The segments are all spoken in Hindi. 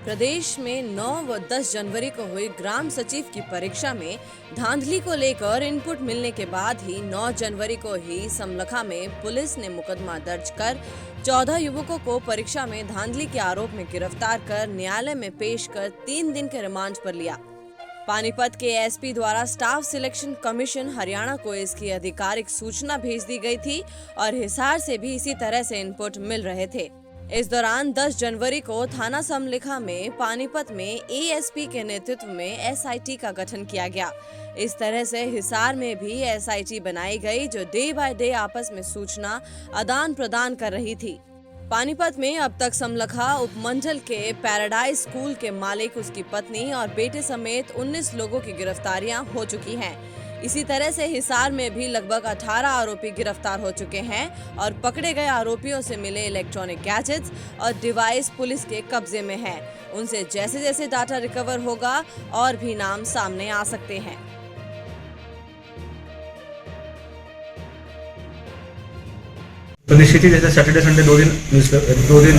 प्रदेश में 9 व 10 जनवरी को हुई ग्राम सचिव की परीक्षा में धांधली को लेकर इनपुट मिलने के बाद ही 9 जनवरी को ही समलखा में पुलिस ने मुकदमा दर्ज कर 14 युवकों को परीक्षा में धांधली के आरोप में गिरफ्तार कर न्यायालय में पेश कर 3 दिन के रिमांड पर लिया। पानीपत के एसपी द्वारा स्टाफ सिलेक्शन कमीशन हरियाणा को इसकी आधिकारिक सूचना भेज दी गई थी और हिसार से भी इसी तरह से इनपुट मिल रहे थे। इस दौरान 10 जनवरी को थाना समलिखा में पानीपत में एएसपी के नेतृत्व में एसआईटी का गठन किया गया। इस तरह से हिसार में भी एसआईटी बनाई गई जो डे बाय डे आपस में सूचना आदान प्रदान कर रही थी। पानीपत में अब तक समलखा उपमंडल के पैराडाइज स्कूल के मालिक, उसकी पत्नी और बेटे समेत 19 लोगों की गिरफ्तारियां हो चुकी हैं। इसी तरह से हिसार में भी लगभग 18 आरोपी गिरफ्तार हो चुके हैं और पकड़े गए आरोपियों से मिले इलेक्ट्रॉनिक गैजेट्स और डिवाइस पुलिस के कब्जे में है। उनसे जैसे जैसे डाटा रिकवर होगा और भी नाम सामने आ सकते हैं। तो निश्चित ही जैसे सैटरडे संडे दो दिन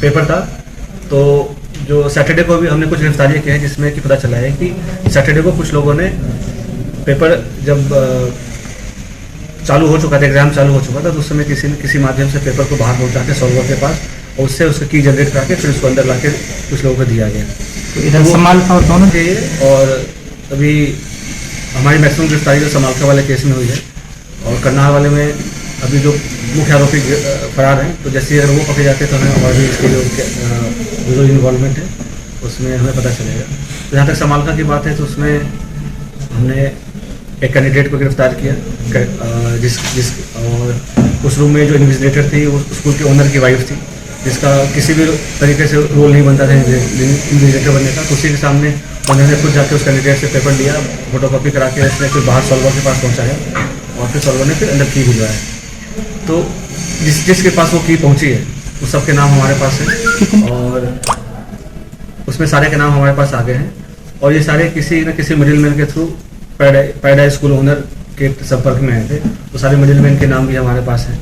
पेपर था, तो जो सैटरडे को भी हमने कुछ गिरफ्तारियां की हैं, जिसमें कि पता चला है कि सैटरडे को कुछ लोगों ने पेपर जब चालू हो चुका था, एग्जाम चालू हो चुका था, तो उस समय किसी माध्यम से पेपर को बाहर पहुंचा के सॉल्वर के पास और उससे उसका की जनरेट करके फिर उसको अंदर लाके कुछ लोगों को दिया गया। तो इधर समालखा और दोनों चाहिए। और अभी हमारी मैक्सिमम गिरफ्तारी जो समालखा वाले केस में हुई है और करनाल वाले में अभी जो मुख्य आरोपी फरार हैं, तो जैसे अगर वो पकड़े जाते हैं तो हमें और भी इसके जो इन्वॉल्वमेंट है उसमें हमें पता चलेगा। तो जहाँ तक समालखा की बात है तो उसमें हमने एक कैंडिडेट को गिरफ्तार किया, और उस रूम में जो इन्विजिलेटर थी वो स्कूल के ओनर की वाइफ थी, जिसका किसी भी तरीके से रोल नहीं बनता था इन्विजिलेटर बनने का। तो उसी के सामने उन्होंने खुद जाके उस कैंडिडेट से पेपर लिया, फोटोकॉपी करा के उसने फिर बाहर सॉल्वर के पास पहुँचाया और फिर सॉल्वर ने फिर अंदर की भिजवाया। तो जिसके पास वो की पहुंची है उस सब के नाम हमारे पास है और उसमें सारे के नाम हमारे पास आ गए हैं और ये सारे किसी न किसी मिडिलमैन के थ्रू पैराडाइज स्कूल ओनर के संपर्क में आए थे। तो सारे मिडिलमैन के नाम भी हमारे पास हैं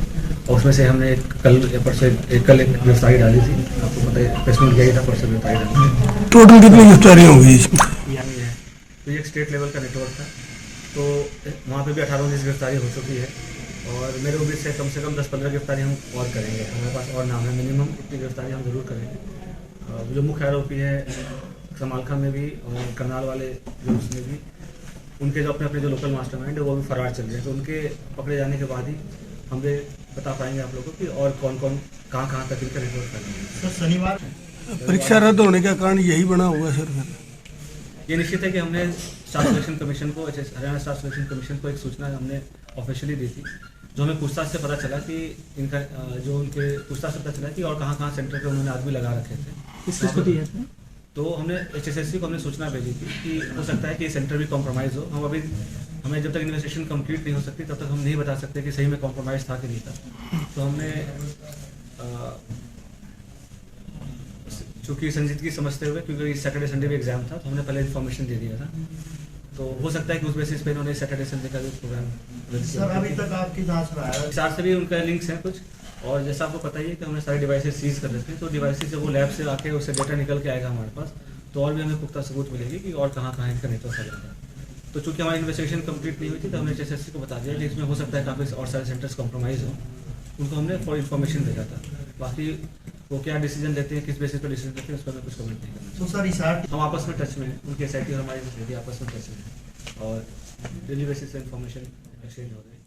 और उसमें से हमने कल गिरफ्तारी डाली थी। आपको पता है प्रेसमेंट किया था, परसों गिरफ्तारी डाली थी। टोटल कितनी गिरफ्तारियां हुई इसमें? तो ये एक स्टेट लेवल का नेटवर्क था, तो वहाँ पे भी 18-19 गिरफ्तारी हो चुकी है और मेरे उम्मीद से कम 10-15 गिरफ्तारी हम और करेंगे। हमारे पास और नाम है, मिनिमम इतनी गिरफ्तारी हम जरूर करेंगे। जो मुख्य आरोपी है समालखा में भी और करनाल वाले जो उसमें भी, उनके जो अपने जो लोकल मास्टरमाइंड है वो भी फरार चल रहे हैं। तो उनके पकड़े जाने के बाद ही हम ये बता पाएंगे आप लोगों को कि और कौन कहाँ तक इनका नेटवर्क कर। सर शनिवार परीक्षा रद्द होने का कारण यही बना हुआ सर? ये निश्चित है कि हमने स्टाफ सिलेक्शन कमीशन को, हरियाणा स्टाफ सिलेक्शन कमीशन को एक सूचना हमने ऑफिशियली दी थी, जो हमें पूछताछ से पता चला कि इनका जो उनके पूछताछ से पता चला कि और कहाँ सेंटर पे उन्होंने आदमी लगा रखे थे। किस किस को दी है? तो हमने HSSC को हमने सूचना भेजी थी कि हो सकता है कि ये सेंटर भी कॉम्प्रोमाइज़ हो। हमें जब तक इन्वेस्टिगेशन कंप्लीट नहीं हो सकती तब तक हम नहीं बता सकते कि सही में कॉम्प्रोमाइज़ था कि नहीं था। तो हमने चूँकि संजीदगी समझते हुए, क्योंकि सैटरडे संडे भी एग्जाम था, तो हमने पहले इन्फॉर्मेशन दे दिया था। तो हो सकता है कि उस बेसिस पे इन्होंने सैटरडे संडे का भी प्रोग्राम। सर अभी तक आपकी जांच में आया है? साथ से भी उनका लिंक्स हैं कुछ, और जैसा आपको पता ही है कि हमने सारे डिवाइसेस सीज कर रखे हैं। तो डिवाइसेस जब वो लैब से आके उससे डेटा निकल के आएगा हमारे पास, तो और भी हमें पुख्ता सबूत मिलेगी कि और कहाँ इनका नेटवर्क आ जाता है। तो चूँकि हमारी इन्वेस्टिगेशन कंप्लीट नहीं हुई थी तो हमने HSSC को बता दिया कि इसमें हो सकता है काफ़ी और सारे सेंटर्स कॉम्प्रोमाइज़ हो। उनको हमने फॉर इन्फॉर्मेशन भेजा था। बाकी वो क्या डिसीजन लेते हैं, किस बेसिस पर डिसीजन लेते हैं, उस पर मैं कुछ कमेंट नहीं करना। तो सर हम आपस में टच में हैं, उनकी SIT और हमारी आपस में टच में हैं और डेली बेसिस पे इन्फॉर्मेशन एक्सचेंज हो रही है।